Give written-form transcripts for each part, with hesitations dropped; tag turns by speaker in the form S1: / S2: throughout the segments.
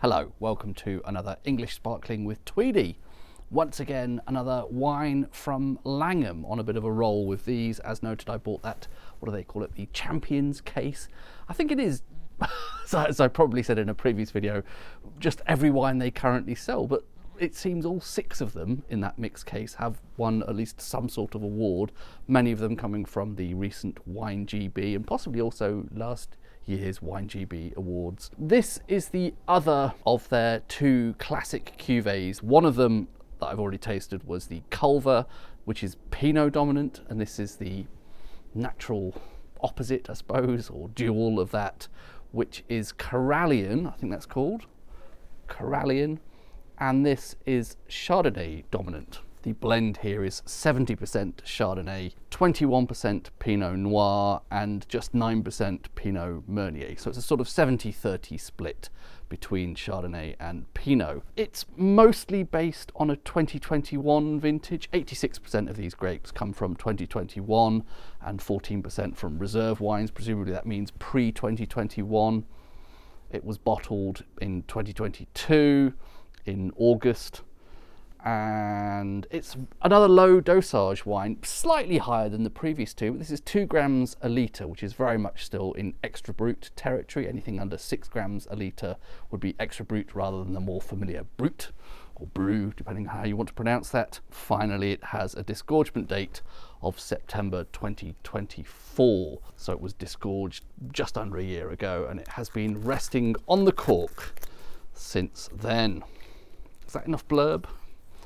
S1: Hello, welcome to another English Sparkling with Tweedy. Once again, another wine from Langham, on a bit of a roll with these. As noted, I bought that, what do they call it, the Champions case. I think it is, as I probably said in a previous video, just every wine they currently sell, but it seems all 6 of them in that mixed case have won at least some sort of award, many of them coming from the recent Wine GB and possibly also last year's Wine GB awards. This is the other of their 2 classic cuvées. One of them that I've already tasted was the Culver, which is Pinot dominant, and this is the natural opposite, I suppose, or dual of that, which is Corallian, I think that's called, Corallian, and this is Chardonnay dominant. The blend here is 70% Chardonnay, 21% Pinot Noir, and just 9% Pinot Meunier. So it's a sort of 70-30 split between Chardonnay and Pinot. It's mostly based on a 2021 vintage. 86% of these grapes come from 2021 and 14% from reserve wines. Presumably that means pre-2021. It was bottled in 2022 in August. And it's another low dosage wine, slightly higher than the previous 2, but this is 2 grams a litre, which is very much still in extra brut territory. Anything under 6 grams a litre would be extra brut rather than the more familiar brut or brew, depending on how you want to pronounce that. Finally, it has a disgorgement date of September 2024, so it was disgorged just under a year ago, and it has been resting on the cork since then. Is that enough blurb?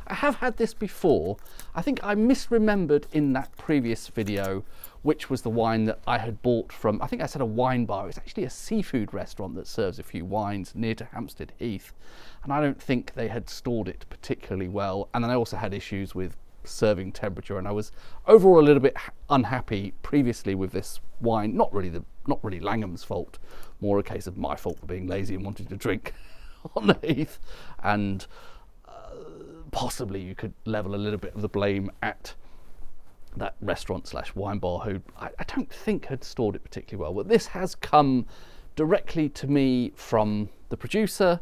S1: I have had this before. I think I misremembered in that previous video which was the wine that I had bought from, I think I said a wine bar. It's actually a seafood restaurant that serves a few wines near to Hampstead Heath, and I don't think they had stored it particularly well. And then I also had issues with serving temperature, and I was overall a little bit unhappy previously with this wine. Not really Langham's fault, more a case of my fault for being lazy and wanting to drink on the Heath, and possibly you could level a little bit of the blame at that restaurant slash wine bar who I don't think had stored it particularly well. But this has come directly to me from the producer.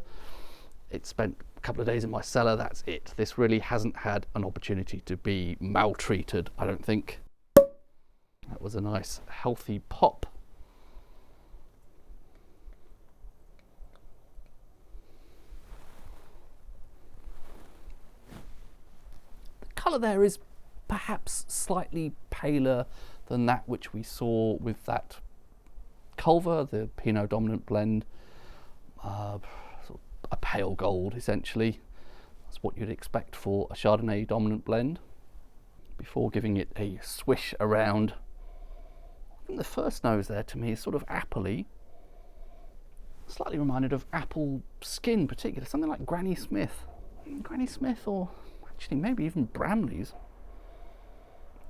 S1: It spent a couple of days in my cellar, that's it. This really hasn't had an opportunity to be maltreated, I don't think. That was a nice healthy pop. Colour there is perhaps slightly paler than that which we saw with that Culver, the Pinot dominant blend. Sort of a pale gold, essentially. That's what you'd expect for a Chardonnay dominant blend. Before giving it a swish around, I think the first nose there to me is sort of appley. Slightly reminded of apple skin, particularly something like Granny Smith. Granny Smith, or actually maybe even Bramley's.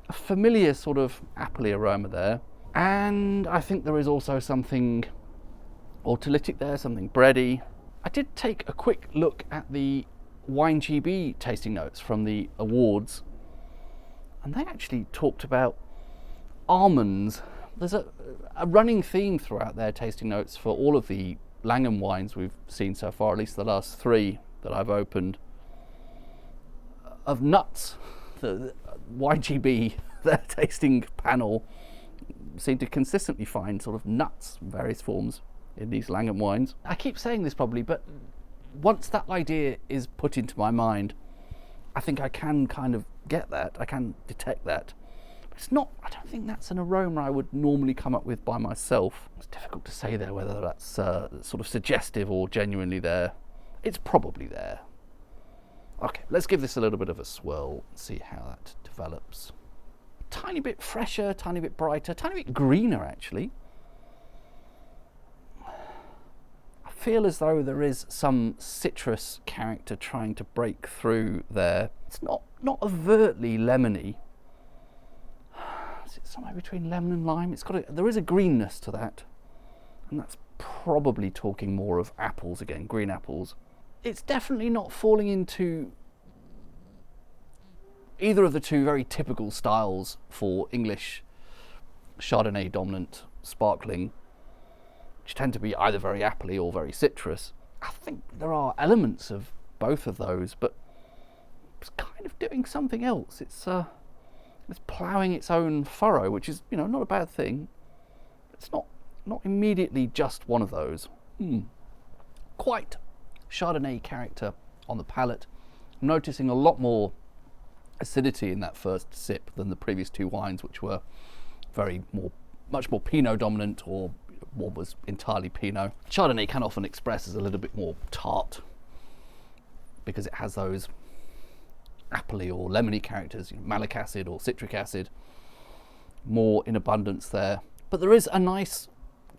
S1: A familiar sort of appley aroma there, and I think there is also something autolytic there, something bready. I did take a quick look at the Wine GB tasting notes from the awards, and they actually talked about almonds. There's a running theme throughout their tasting notes for all of the Langham wines we've seen so far, at least the last 3 that I've opened, of nuts. The YGB, their tasting panel, seem to consistently find sort of nuts in various forms in these Langham wines. I keep saying this probably, but once that idea is put into my mind, I think I can kind of get that, I can detect that. But it's not, I don't think that's an aroma I would normally come up with by myself. It's difficult to say there whether that's sort of suggestive or genuinely there. It's probably there. Okay, let's give this a little bit of a swirl and see how that develops. A tiny bit fresher, tiny bit brighter, tiny bit greener actually. I feel as though there is some citrus character trying to break through there. It's not overtly lemony. Is it somewhere between lemon and lime? There is a greenness to that, and that's probably talking more of apples again, green apples. It's definitely not falling into either of the 2 very typical styles for English Chardonnay dominant sparkling, which tend to be either very appley or very citrus. I think there are elements of both of those, but it's kind of doing something else. It's ploughing its own furrow, which is, you know, not a bad thing. It's not immediately just one of those. Quite Chardonnay character on the palate. I'm noticing a lot more acidity in that first sip than the previous two wines, which were much more Pinot dominant, or what was entirely Pinot. Chardonnay can often express as a little bit more tart because it has those appley or lemony characters, you know, malic acid or citric acid, more in abundance there. But there is a nice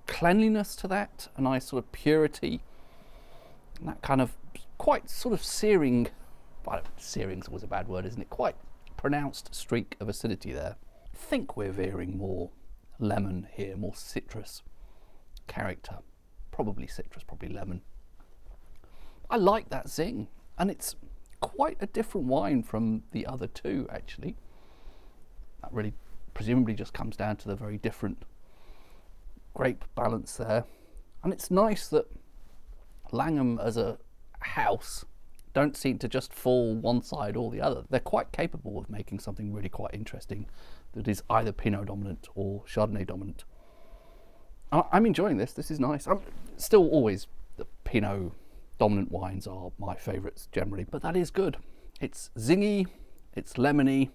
S1: cleanliness to that, a nice sort of purity, and that kind of quite sort of searing, well, searing's always a bad word, isn't it? Quite pronounced streak of acidity there. I think we're veering more lemon here, more citrus character. Probably citrus, probably lemon. I like that zing, and it's quite a different wine from the other two, actually. That really presumably just comes down to the very different grape balance there. And it's nice that Langham as a house don't seem to just fall one side or the other. They're quite capable of making something really quite interesting that is either Pinot dominant or Chardonnay dominant. I'm enjoying this. This is nice. I'm still always, the Pinot dominant wines are my favourites generally, but that is good. It's zingy, it's lemony.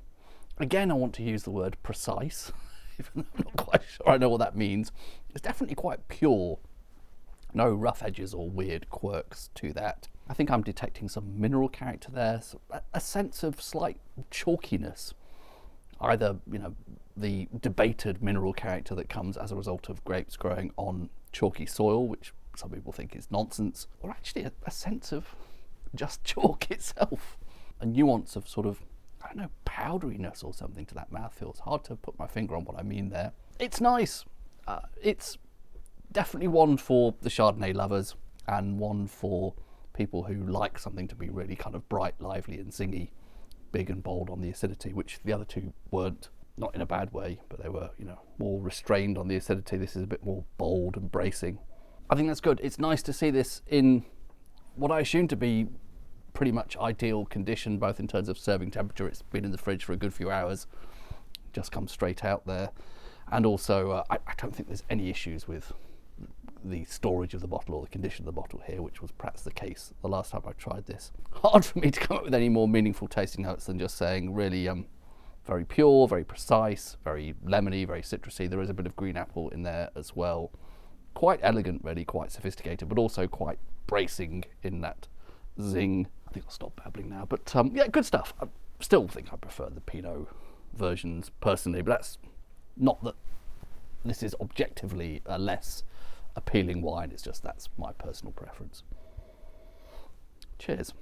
S1: Again, I want to use the word precise, even though I'm not quite sure I know what that means. It's definitely quite pure. No rough edges or weird quirks to that. I think I'm detecting some mineral character there, so a sense of slight chalkiness. Either, you know, the debated mineral character that comes as a result of grapes growing on chalky soil, which some people think is nonsense, or actually a sense of just chalk itself. A nuance of sort of, I don't know, powderiness or something to that mouthfeel. It's hard to put my finger on what I mean there. It's nice. It's definitely one for the Chardonnay lovers and one for people who like something to be really kind of bright, lively and zingy, big and bold on the acidity, which the other two weren't. Not in a bad way, but they were, you know, more restrained on the acidity. This is a bit more bold and bracing. I think that's good. It's nice to see this in what I assume to be pretty much ideal condition, both in terms of serving temperature. It's been in the fridge for a good few hours, just come straight out there. And also, I don't think there's any issues with the storage of the bottle or the condition of the bottle here, which was perhaps the case the last time I tried this. Hard for me to come up with any more meaningful tasting notes than just saying really very pure, very precise, very lemony, very citrusy. There is a bit of green apple in there as well. Quite elegant, really, quite sophisticated, but also quite bracing in that zing. I think I'll stop babbling now, but yeah, good stuff. I still think I prefer the Pinot versions personally, but that's not that this is objectively a less appealing wine. It's just that's my personal preference. Cheers.